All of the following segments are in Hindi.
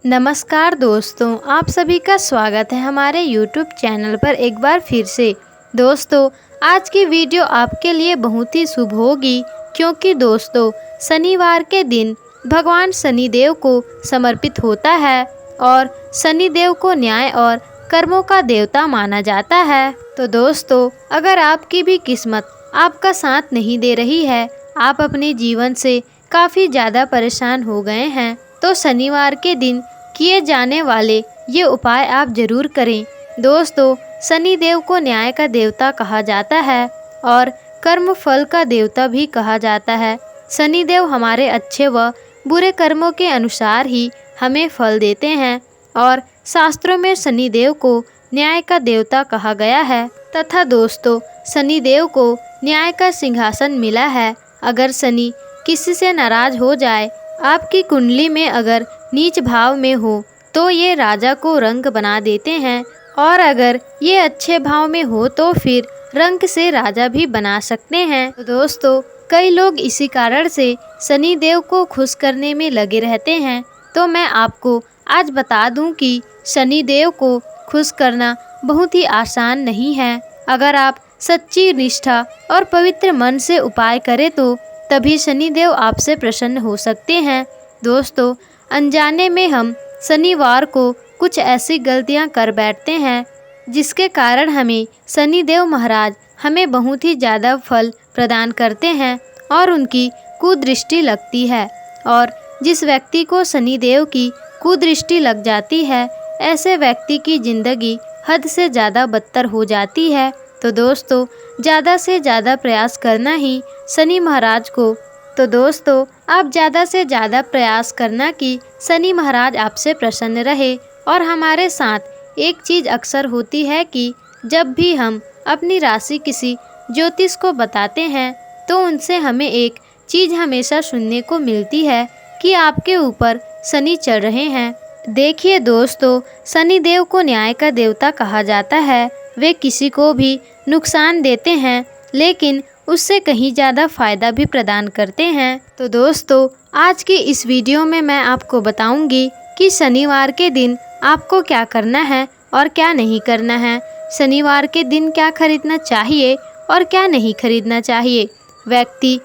नमस्कार दोस्तों, आप सभी का स्वागत है हमारे YouTube चैनल पर एक बार फिर से। दोस्तों, आज की वीडियो आपके लिए बहुत ही शुभ होगी क्योंकि दोस्तों शनिवार के दिन भगवान शनिदेव को समर्पित होता है और शनिदेव को न्याय और कर्मों का देवता माना जाता है। तो दोस्तों, अगर आपकी भी किस्मत आपका साथ नहीं दे रही है, आप अपने जीवन से काफ़ी ज़्यादा परेशान हो गए हैं, तो शनिवार के दिन किए जाने वाले ये उपाय आप ज़रूर करें। दोस्तों, शनिदेव को न्याय का देवता कहा जाता है और कर्म फल का देवता भी कहा जाता है। शनिदेव हमारे अच्छे व बुरे कर्मों के अनुसार ही हमें फल देते हैं और शास्त्रों में शनिदेव को न्याय का देवता कहा गया है तथा दोस्तों शनिदेव को न्याय का सिंहासन मिला है। अगर शनि किसी से नाराज हो जाए, आपकी कुंडली में अगर नीच भाव में हो तो ये राजा को रंक बना देते हैं और अगर ये अच्छे भाव में हो तो फिर रंक से राजा भी बना सकते हैं। तो दोस्तों, कई लोग इसी कारण से शनिदेव को खुश करने में लगे रहते हैं। तो मैं आपको आज बता दूं कि शनिदेव को खुश करना बहुत ही आसान नहीं है। अगर आप सच्ची निष्ठा और पवित्र मन से उपाय करें तो तभी शनिदेव आपसे प्रसन्न हो सकते हैं। दोस्तों, अनजाने में हम शनिवार को कुछ ऐसी गलतियां कर बैठते हैं जिसके कारण हमें शनिदेव महाराज हमें बहुत ही ज़्यादा फल प्रदान करते हैं और उनकी कुदृष्टि लगती है। और जिस व्यक्ति को शनिदेव की कुदृष्टि लग जाती है, ऐसे व्यक्ति की ज़िंदगी हद से ज़्यादा बदतर हो जाती है। तो दोस्तों, ज़्यादा से ज़्यादा प्रयास करना ही शनि महाराज को आप ज़्यादा से ज़्यादा प्रयास करना कि शनि महाराज आपसे प्रसन्न रहे। और हमारे साथ एक चीज़ अक्सर होती है कि जब भी हम अपनी राशि किसी ज्योतिष को बताते हैं तो उनसे हमें एक चीज़ हमेशा सुनने को मिलती है कि आपके ऊपर शनि चढ़ रहे हैं। देखिए दोस्तों, शनिदेव को न्याय का देवता कहा जाता है। वे किसी को भी नुकसान देते हैं लेकिन उससे कहीं ज़्यादा फ़ायदा भी प्रदान करते हैं। तो दोस्तों, आज की इस वीडियो में मैं आपको बताऊंगी कि शनिवार के दिन आपको क्या करना है और क्या नहीं करना है। शनिवार के दिन क्या खरीदना चाहिए और क्या नहीं खरीदना चाहिए व्यक्ति,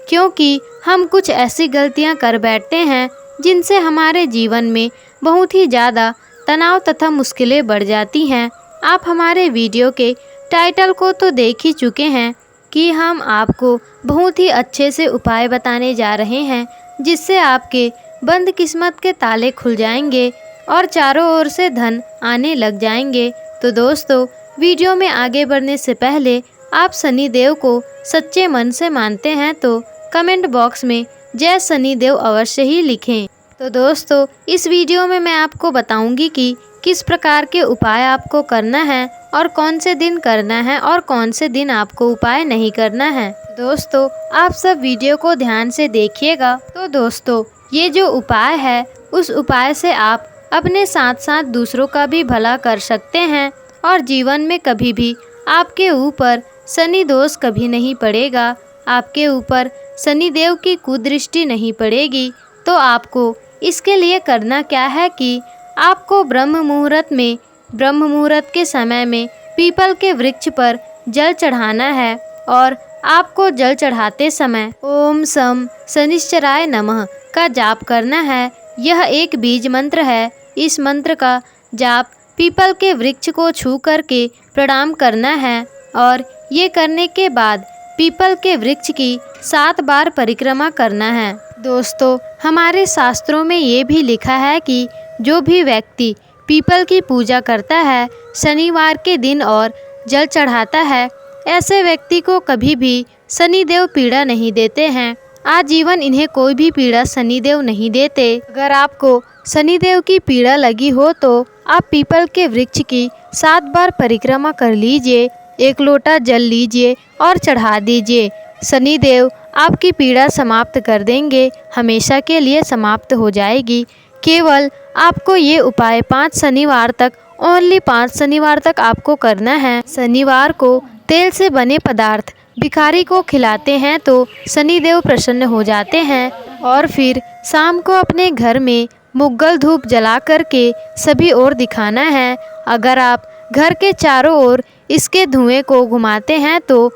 क्योंकि हम कुछ ऐसी गलतियां कर बैठते हैं जिनसे हमारे जीवन में बहुत ही ज़्यादा तनाव तथा मुश्किलें बढ़ जाती हैं। आप हमारे वीडियो के टाइटल को तो देख ही चुके हैं कि हम आपको बहुत ही अच्छे से उपाय बताने जा रहे हैं जिससे आपके बंद किस्मत के ताले खुल जाएंगे और चारों ओर से धन आने लग जाएंगे। तो दोस्तों, वीडियो में आगे बढ़ने से पहले आप शनिदेव को सच्चे मन से मानते हैं तो कमेंट बॉक्स में जय शनिदेव अवश्य ही लिखें। तो दोस्तों, इस वीडियो में मैं आपको बताऊंगी कि किस प्रकार के उपाय आपको करना है और कौन से दिन करना है और कौन से दिन आपको उपाय नहीं करना है। दोस्तों, आप सब वीडियो को ध्यान से देखिएगा। तो दोस्तों, ये जो उपाय है उस उपाय से आप अपने साथ साथ दूसरों का भी भला कर सकते हैं और जीवन में कभी भी आपके ऊपर शनि दोष कभी नहीं पड़ेगा, आपके ऊपर शनिदेव की कुदृष्टि नहीं पड़ेगी। तो आपको इसके लिए करना क्या है कि आपको ब्रह्म मुहूर्त के समय में पीपल के वृक्ष पर जल चढ़ाना है और आपको जल चढ़ाते समय ओम सम शनिश्चराय नमः का जाप करना है। यह एक बीज मंत्र है। इस मंत्र का जाप पीपल के वृक्ष को छू करके प्रणाम करना है और ये करने के बाद पीपल के वृक्ष की 7 बार परिक्रमा करना है। दोस्तों, हमारे शास्त्रों में ये भी लिखा है कि जो भी व्यक्ति पीपल की पूजा करता है शनिवार के दिन और जल चढ़ाता है, ऐसे व्यक्ति को कभी भी शनिदेव पीड़ा नहीं देते हैं। आजीवन इन्हें कोई भी पीड़ा शनिदेव नहीं देते। अगर आपको शनिदेव की पीड़ा लगी हो तो आप पीपल के वृक्ष की 7 बार परिक्रमा कर लीजिए, 1 लोटा जल लीजिए और चढ़ा दीजिए। शनिदेव आपकी पीड़ा समाप्त कर देंगे, हमेशा के लिए समाप्त हो जाएगी। केवल आपको ये उपाय 5 शनिवार तक, ओनली 5 शनिवार तक आपको करना है। शनिवार को तेल से बने पदार्थ भिखारी को खिलाते हैं तो शनिदेव प्रसन्न हो जाते हैं। और फिर शाम को अपने घर में मुग्गल धूप जला करके सभी ओर दिखाना है। अगर आप घर के चारों ओर इसके धुएं को घुमाते हैं तो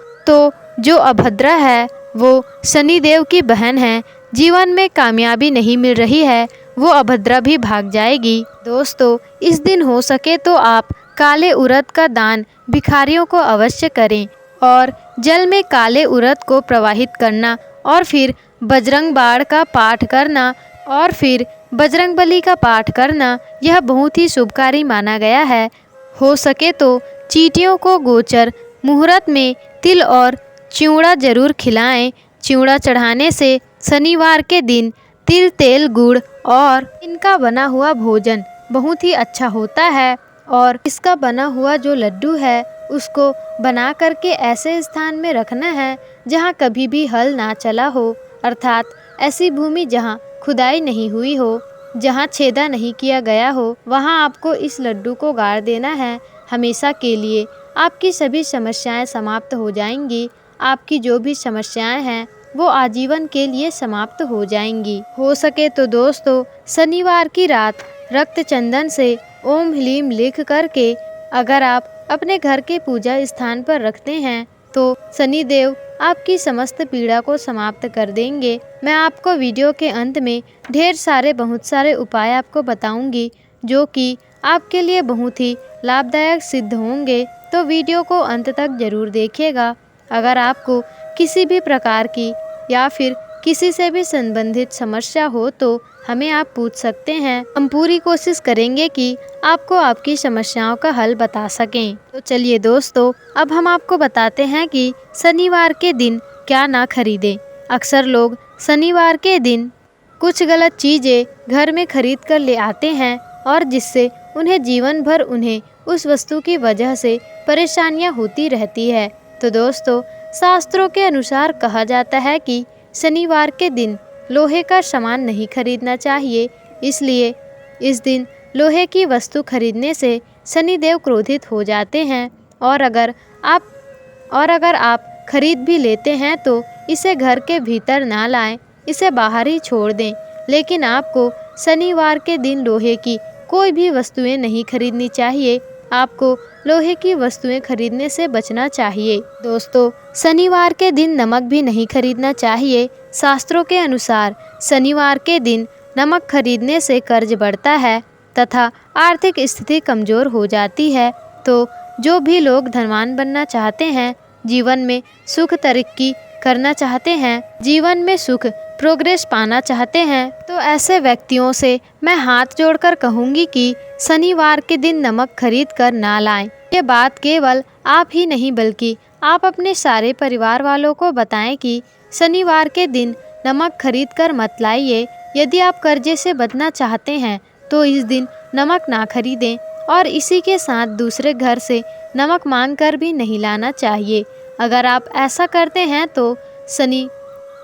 जो अभद्रा है वो शनिदेव की बहन है, जीवन में कामयाबी नहीं मिल रही है, वो अभद्रा भी भाग जाएगी। दोस्तों, इस दिन हो सके तो आप काले उड़द का दान भिखारियों को अवश्य करें और जल में काले उड़द को प्रवाहित करना और फिर बजरंग बाण का पाठ करना और फिर बजरंगबली का पाठ करना, यह बहुत ही शुभकारी माना गया है। हो सके तो चींटियों को गोचर मुहूर्त में तिल और चिवड़ा जरूर खिलाएं। चिवड़ा चढ़ाने से शनिवार के दिन तिल, तेल, गुड़ और इनका बना हुआ भोजन बहुत ही अच्छा होता है। और इसका बना हुआ जो लड्डू है उसको बना करके ऐसे स्थान में रखना है जहाँ कभी भी हल ना चला हो, अर्थात ऐसी भूमि जहाँ खुदाई नहीं हुई हो, जहाँ छेदा नहीं किया गया हो, वहाँ आपको इस लड्डू को गाड़ देना है। हमेशा के लिए आपकी सभी समस्याएं समाप्त हो जाएंगी। आपकी जो भी समस्याएं हैं वो आजीवन के लिए समाप्त हो जाएंगी। हो सके तो दोस्तों, शनिवार की रात रक्त चंदन से ओम ह्लीम लिख करके अगर आप अपने घर के पूजा स्थान पर रखते हैं तो शनिदेव आपकी समस्त पीड़ा को समाप्त कर देंगे। मैं आपको वीडियो के अंत में ढेर सारे बहुत सारे उपाय आपको बताऊंगी जो कि आपके लिए बहुत ही लाभदायक सिद्ध होंगे, तो वीडियो को अंत तक जरूर देखिएगा। अगर आपको किसी भी प्रकार की या फिर किसी से भी संबंधित समस्या हो तो हमें आप पूछ सकते हैं। हम पूरी कोशिश करेंगे कि आपको आपकी समस्याओं का हल बता सकें। तो चलिए दोस्तों, अब हम आपको बताते हैं कि शनिवार के दिन क्या ना खरीदें। अक्सर लोग शनिवार के दिन कुछ गलत चीज़ें घर में खरीद कर ले आते हैं और जिससे उन्हें जीवन भर उन्हें उस वस्तु की वजह से परेशानियां होती रहती है। तो दोस्तों, शास्त्रों के अनुसार कहा जाता है कि शनिवार के दिन लोहे का सामान नहीं खरीदना चाहिए, इसलिए इस दिन लोहे की वस्तु खरीदने से शनिदेव क्रोधित हो जाते हैं। और अगर आप खरीद भी लेते हैं तो इसे घर के भीतर ना लाएं, इसे बाहर ही छोड़ दें। लेकिन आपको शनिवार के दिन लोहे की कोई भी वस्तुएं नहीं खरीदनी चाहिए। आपको लोहे की वस्तुएं खरीदने से बचना चाहिए। दोस्तों, शनिवार के दिन नमक भी नहीं खरीदना चाहिए। शास्त्रों के अनुसार शनिवार के दिन नमक खरीदने से कर्ज बढ़ता है तथा आर्थिक स्थिति कमज़ोर हो जाती है। तो जो भी लोग धनवान बनना चाहते हैं, जीवन में सुख तरक्की करना चाहते हैं, जीवन में सुख प्रोग्रेस पाना चाहते हैं, तो ऐसे व्यक्तियों से मैं हाथ जोड़कर कहूँगी कि शनिवार के दिन नमक खरीद कर ना लाएं। ये बात केवल आप ही नहीं बल्कि आप अपने सारे परिवार वालों को बताएं कि शनिवार के दिन नमक खरीद कर मत लाइए। यदि आप कर्जे से बचना चाहते हैं तो इस दिन नमक ना खरीदें और इसी के साथ दूसरे घर से नमक मांग कर भी नहीं लाना चाहिए। अगर आप ऐसा करते हैं तो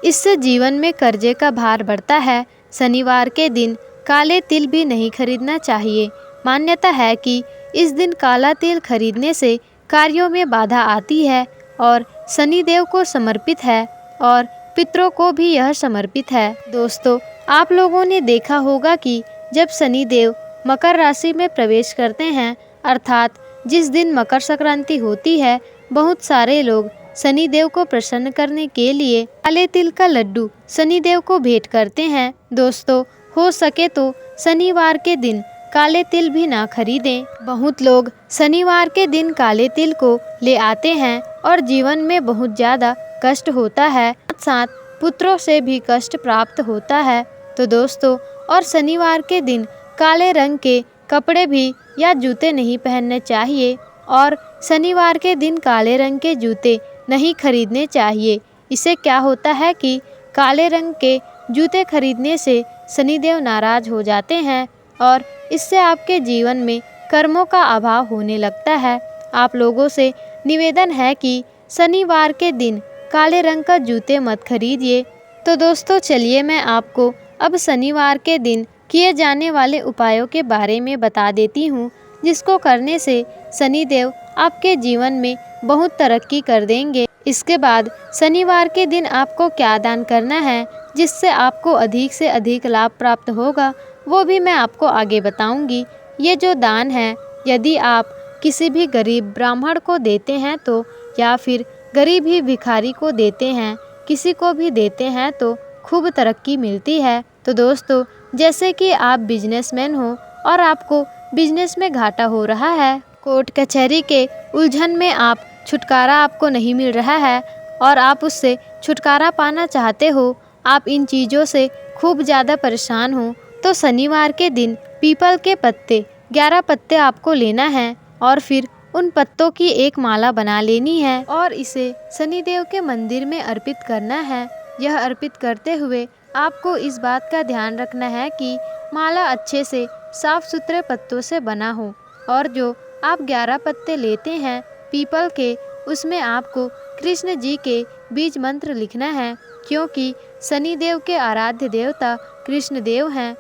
इससे जीवन में कर्जे का भार बढ़ता है। शनिवार के दिन काले तिल भी नहीं खरीदना चाहिए। मान्यता है कि इस दिन काला तिल खरीदने से कार्यों में बाधा आती है और शनिदेव को समर्पित है और पितरों को भी यह समर्पित है। दोस्तों, आप लोगों ने देखा होगा कि जब शनिदेव मकर राशि में प्रवेश करते हैं, अर्थात जिस दिन मकर संक्रांति होती है, बहुत सारे लोग शनिदेव को प्रसन्न करने के लिए काले तिल का लड्डू शनिदेव को भेंट करते हैं। दोस्तों, हो सके तो शनिवार के दिन काले तिल भी ना खरीदें। बहुत लोग शनिवार के दिन काले तिल को ले आते हैं और जीवन में बहुत ज़्यादा कष्ट होता है, साथ पुत्रों से भी कष्ट प्राप्त होता है। तो दोस्तों, और शनिवार के दिन काले रंग के कपड़े भी या जूते नहीं पहनने चाहिए और शनिवार के दिन काले रंग के जूते नहीं खरीदने चाहिए। इससे क्या होता है कि काले रंग के जूते खरीदने से शनिदेव नाराज हो जाते हैं और इससे आपके जीवन में कर्मों का अभाव होने लगता है। आप लोगों से निवेदन है कि शनिवार के दिन काले रंग का जूते मत खरीदिए। तो दोस्तों, चलिए मैं आपको अब शनिवार के दिन किए जाने वाले उपायों के बारे में बता देती हूँ, जिसको करने से शनिदेव आपके जीवन में बहुत तरक्की कर देंगे। इसके बाद शनिवार के दिन आपको क्या दान करना है जिससे आपको अधिक से अधिक लाभ प्राप्त होगा, वो भी मैं आपको आगे बताऊंगी। ये जो दान है, यदि आप किसी भी गरीब ब्राह्मण को देते हैं तो, या फिर गरीब ही भिखारी को देते हैं, किसी को भी देते हैं तो खूब तरक्की मिलती है। तो दोस्तों, जैसे कि आप बिजनेसमैन हो और आपको बिजनेस में घाटा हो रहा है, कोर्ट कचहरी के उलझन में आप छुटकारा आपको नहीं मिल रहा है और आप उससे छुटकारा पाना चाहते हो, आप इन चीज़ों से खूब ज़्यादा परेशान हो, तो शनिवार के दिन पीपल के पत्ते 11 पत्ते आपको लेना है और फिर उन पत्तों की एक माला बना लेनी है और इसे शनिदेव के मंदिर में अर्पित करना है। यह अर्पित करते हुए आपको इस बात का ध्यान रखना है कि माला अच्छे से साफ सुथरे पत्तों से बना हो और जो आप 11 पत्ते लेते हैं पीपल के, उसमें आपको कृष्ण जी के बीज मंत्र लिखना है, क्योंकि शनिदेव के आराध्य देवता कृष्ण देव हैं।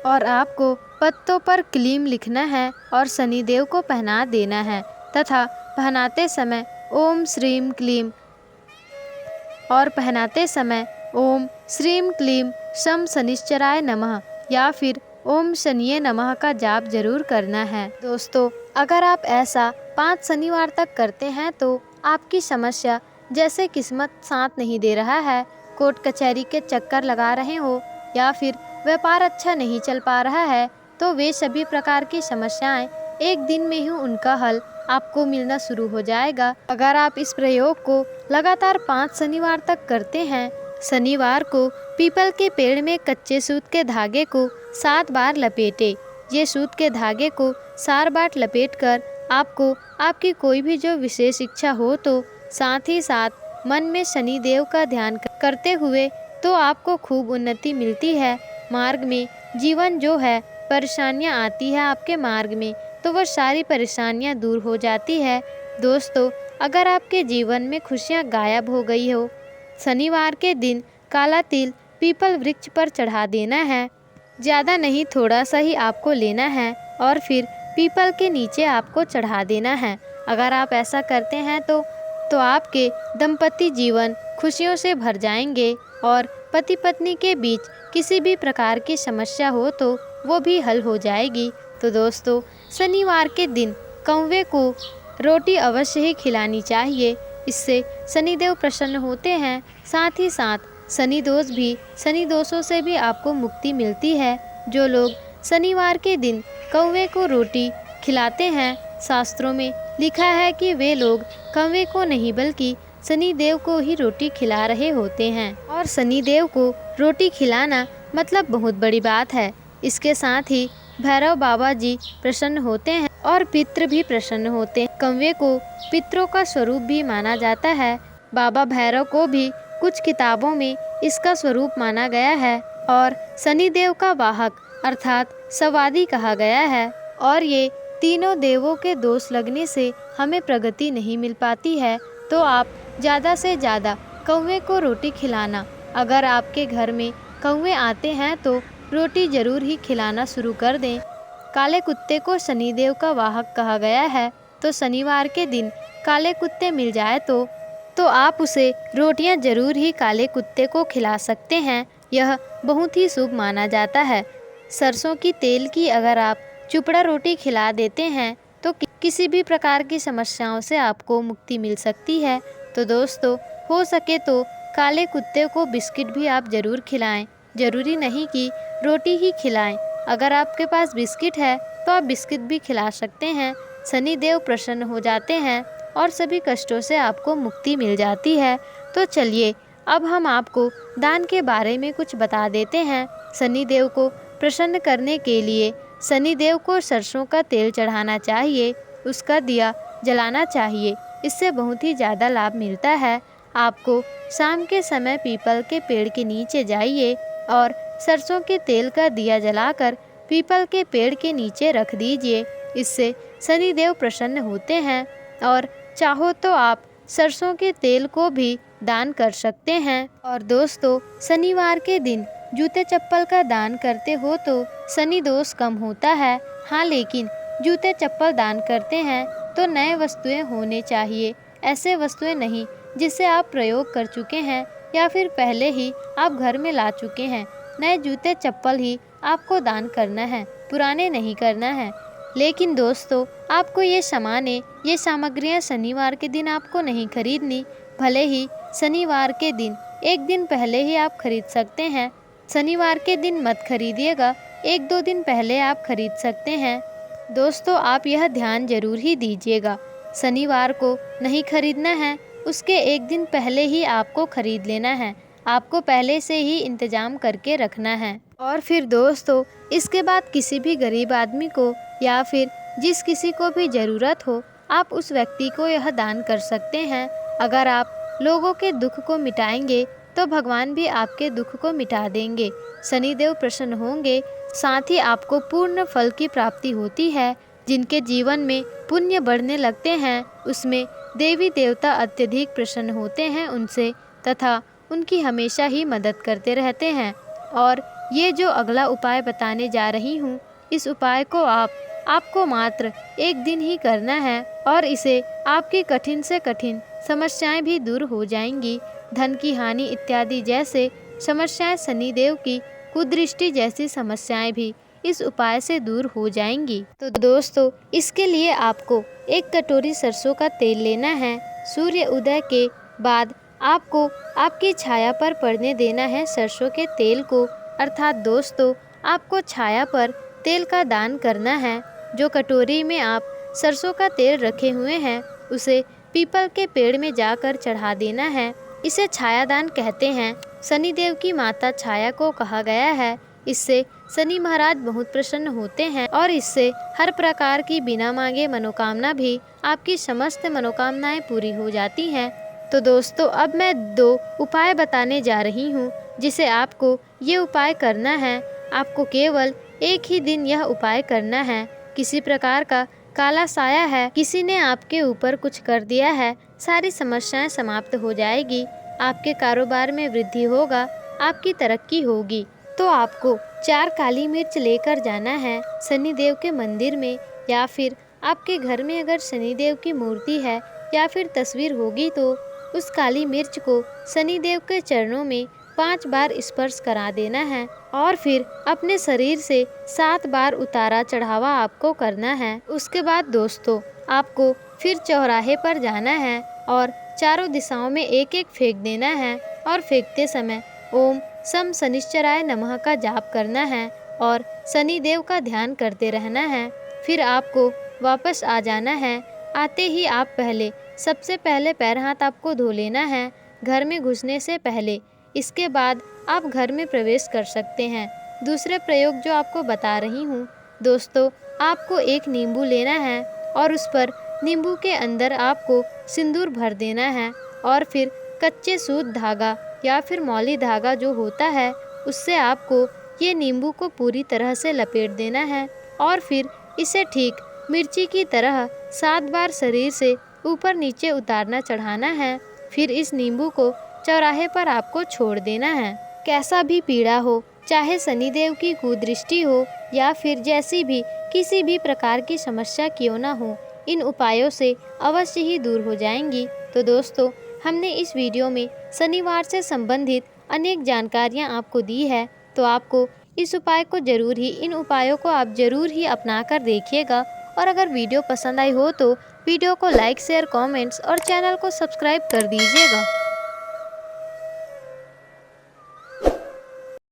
और आपको पत्तों पर क्लीम लिखना है और शनिदेव को पहना देना है तथा पहनाते समय ओम श्रीम क्लीम और पहनाते समय ओम श्रीम क्लीम शम शनिश्चराय नमः या फिर ओम शनिये नमः का जाप जरूर करना है। दोस्तों, अगर आप ऐसा 5 शनिवार तक करते हैं तो आपकी समस्या, जैसे किस्मत साथ नहीं दे रहा है, कोर्ट कचहरी के चक्कर लगा रहे हो या फिर व्यापार अच्छा नहीं चल पा रहा है, तो वे सभी प्रकार की समस्याएं एक दिन में ही उनका हल आपको मिलना शुरू हो जाएगा। अगर आप इस प्रयोग को लगातार 5 शनिवार तक करते हैं, शनिवार को पीपल के पेड़ में कच्चे सूत के धागे को 7 बार लपेटे। ये सूत के धागे को 7 बार लपेट कर आपको आपकी कोई भी जो विशेष इच्छा हो तो साथ ही साथ मन में शनिदेव का ध्यान करते हुए, तो आपको खूब उन्नति मिलती है। मार्ग में जीवन जो है, परेशानियां आती है आपके मार्ग में, तो वह सारी परेशानियां दूर हो जाती है। दोस्तों, अगर आपके जीवन में खुशियां गायब हो गई हो, शनिवार के दिन काला तिल पीपल वृक्ष पर चढ़ा देना है। ज़्यादा नहीं, थोड़ा सा ही आपको लेना है और फिर पीपल के नीचे आपको चढ़ा देना है। अगर आप ऐसा करते हैं तो आपके दंपति जीवन खुशियों से भर जाएंगे और पति पत्नी के बीच किसी भी प्रकार की समस्या हो तो वो भी हल हो जाएगी। तो दोस्तों, शनिवार के दिन कौवे को रोटी अवश्य ही खिलानी चाहिए। इससे शनिदेव प्रसन्न होते हैं। साथ ही साथ शनि दोषों से भी आपको मुक्ति मिलती है। जो लोग शनिवार के दिन कौवे को रोटी खिलाते हैं, शास्त्रों में लिखा है कि वे लोग कौवे को नहीं बल्कि शनिदेव को ही रोटी खिला रहे होते हैं। और शनिदेव को रोटी खिलाना मतलब बहुत बड़ी बात है। इसके साथ ही भैरव बाबा जी प्रसन्न होते हैं और पितृ भी प्रसन्न होते हैं। कौवे को पितरों का स्वरूप भी माना जाता है। बाबा भैरव को भी कुछ किताबों में इसका स्वरूप माना गया है और शनिदेव का वाहक अर्थात सवादी कहा गया है। और ये तीनों देवों के दोष लगने से हमें प्रगति नहीं मिल पाती है, तो आप ज़्यादा से ज़्यादा कौवे को रोटी खिलाना। अगर आपके घर में कौवे आते हैं तो रोटी जरूर ही खिलाना शुरू कर दें। काले कुत्ते को शनिदेव का वाहक कहा गया है, तो शनिवार के दिन काले कुत्ते मिल जाए तो आप उसे रोटियां जरूर ही काले कुत्ते को खिला सकते हैं। यह बहुत ही शुभ माना जाता है। सरसों की तेल की अगर आप चुपड़ा रोटी खिला देते हैं तो किसी भी प्रकार की समस्याओं से आपको मुक्ति मिल सकती है। तो दोस्तों, हो सके तो काले कुत्ते को बिस्किट भी आप ज़रूर खिलाएं। ज़रूरी नहीं कि रोटी ही खिलाएं। अगर आपके पास बिस्किट है तो आप बिस्किट भी खिला सकते हैं। शनिदेव प्रसन्न हो जाते हैं और सभी कष्टों से आपको मुक्ति मिल जाती है। तो चलिए, अब हम आपको दान के बारे में कुछ बता देते हैं। शनिदेव को प्रसन्न करने के लिए शनिदेव को सरसों का तेल चढ़ाना चाहिए, उसका दिया जलाना चाहिए। इससे बहुत ही ज़्यादा लाभ मिलता है। आपको शाम के समय पीपल के पेड़ के नीचे जाइए और सरसों के तेल का दिया जलाकर पीपल के पेड़ के नीचे रख दीजिए। इससे शनिदेव प्रसन्न होते हैं और चाहो तो आप सरसों के तेल को भी दान कर सकते हैं। और दोस्तों, शनिवार के दिन जूते चप्पल का दान करते हो तो शनि दोष कम होता है। हाँ, लेकिन जूते चप्पल दान करते हैं तो नए वस्तुएं होने चाहिए। ऐसे वस्तुएं नहीं जिसे आप प्रयोग कर चुके हैं या फिर पहले ही आप घर में ला चुके हैं। नए जूते चप्पल ही आपको दान करना है, पुराने नहीं करना है। लेकिन दोस्तों, आपको ये सामानें, ये सामग्रियाँ शनिवार के दिन आपको नहीं खरीदनी। भले ही शनिवार के दिन एक दिन पहले ही आप खरीद सकते हैं। शनिवार के दिन मत खरीदिएगा, 1-2 दिन पहले आप खरीद सकते हैं। दोस्तों, आप यह ध्यान जरूर ही दीजिएगा, शनिवार को नहीं खरीदना है, उसके एक दिन पहले ही आपको खरीद लेना है। आपको पहले से ही इंतजाम करके रखना है। और फिर दोस्तों, इसके बाद किसी भी गरीब आदमी को या फिर जिस किसी को भी ज़रूरत हो, आप उस व्यक्ति को यह दान कर सकते हैं। अगर आप लोगों के दुख को मिटाएंगे तो भगवान भी आपके दुख को मिटा देंगे। शनिदेव प्रसन्न होंगे, साथ ही आपको पूर्ण फल की प्राप्ति होती है। जिनके जीवन में पुण्य बढ़ने लगते हैं, उसमें देवी देवता अत्यधिक प्रसन्न होते हैं उनसे, तथा उनकी हमेशा ही मदद करते रहते हैं। और ये जो अगला उपाय बताने जा रही हूँ, इस उपाय को आपको मात्र 1 दिन ही करना है और इसे आपकी कठिन से कठिन समस्याएं भी दूर हो जाएंगी। धन की हानि इत्यादि जैसे समस्याएं, शनिदेव की कुदृष्टि जैसी समस्याएं भी इस उपाय से दूर हो जाएंगी। तो दोस्तों, इसके लिए आपको 1 कटोरी सरसों का तेल लेना है। सूर्य उदय के बाद आपको आपकी छाया पर पड़ने देना है सरसों के तेल को। अर्थात दोस्तों, आपको छाया पर तेल का दान करना है। जो कटोरी में आप सरसों का तेल रखे हुए हैं, उसे पीपल के पेड़ में जाकर चढ़ा देना है। इसे छायादान कहते हैं। शनिदेव की माता छाया को कहा गया है। इससे शनि महाराज बहुत प्रसन्न होते हैं और इससे हर प्रकार की बिना मांगे मनोकामना भी, आपकी समस्त मनोकामनाएं पूरी हो जाती हैं। तो दोस्तों, अब मैं 2 उपाय बताने जा रही हूँ, जिसे आपको ये उपाय करना है। आपको केवल 1 ही दिन यह उपाय करना है। किसी प्रकार का काला साया है, किसी ने आपके ऊपर कुछ कर दिया है, सारी समस्याएं समाप्त हो जाएगी। आपके कारोबार में वृद्धि होगा, आपकी तरक्की होगी। तो आपको 4 काली मिर्च लेकर जाना है शनिदेव के मंदिर में, या फिर आपके घर में अगर शनिदेव की मूर्ति है या फिर तस्वीर होगी, तो उस काली मिर्च को शनिदेव के चरणों में 5 बार स्पर्श करा देना है और फिर अपने शरीर से 7 बार उतारा चढ़ावा आपको करना है। उसके बाद दोस्तों, आपको फिर चौराहे पर जाना है और चारों दिशाओं में 1-1 फेंक देना है और फेंकते समय ओम सम शनिश्चराय नमः का जाप करना है और शनिदेव का ध्यान करते रहना है। फिर आपको वापस आ जाना है। आते ही आप सबसे पहले पैर हाथ आपको धो लेना है, घर में घुसने से पहले। इसके बाद आप घर में प्रवेश कर सकते हैं। दूसरे प्रयोग जो आपको बता रही हूँ दोस्तों, आपको 1 नींबू लेना है और उस पर नींबू के अंदर आपको सिंदूर भर देना है और फिर कच्चे सूत धागा या फिर मौली धागा जो होता है, उससे आपको ये नींबू को पूरी तरह से लपेट देना है और फिर इसे ठीक मिर्ची की तरह 7 बार शरीर से ऊपर नीचे उतारना चढ़ाना है। फिर इस नींबू को चौराहे पर आपको छोड़ देना है। कैसा भी पीड़ा हो, चाहे शनिदेव की कुदृष्टि हो या फिर जैसी भी किसी भी प्रकार की समस्या क्यों ना हो, इन उपायों से अवश्य ही दूर हो जाएंगी। तो दोस्तों, हमने इस वीडियो में शनिवार से संबंधित अनेक जानकारियाँ आपको दी है, तो आपको इस उपाय को इन उपायों को आप जरूर ही अपना कर देखिएगा। और अगर वीडियो पसंद आई हो तो वीडियो को लाइक, शेयर, कमेंट्स और चैनल को सब्सक्राइब कर दीजिएगा।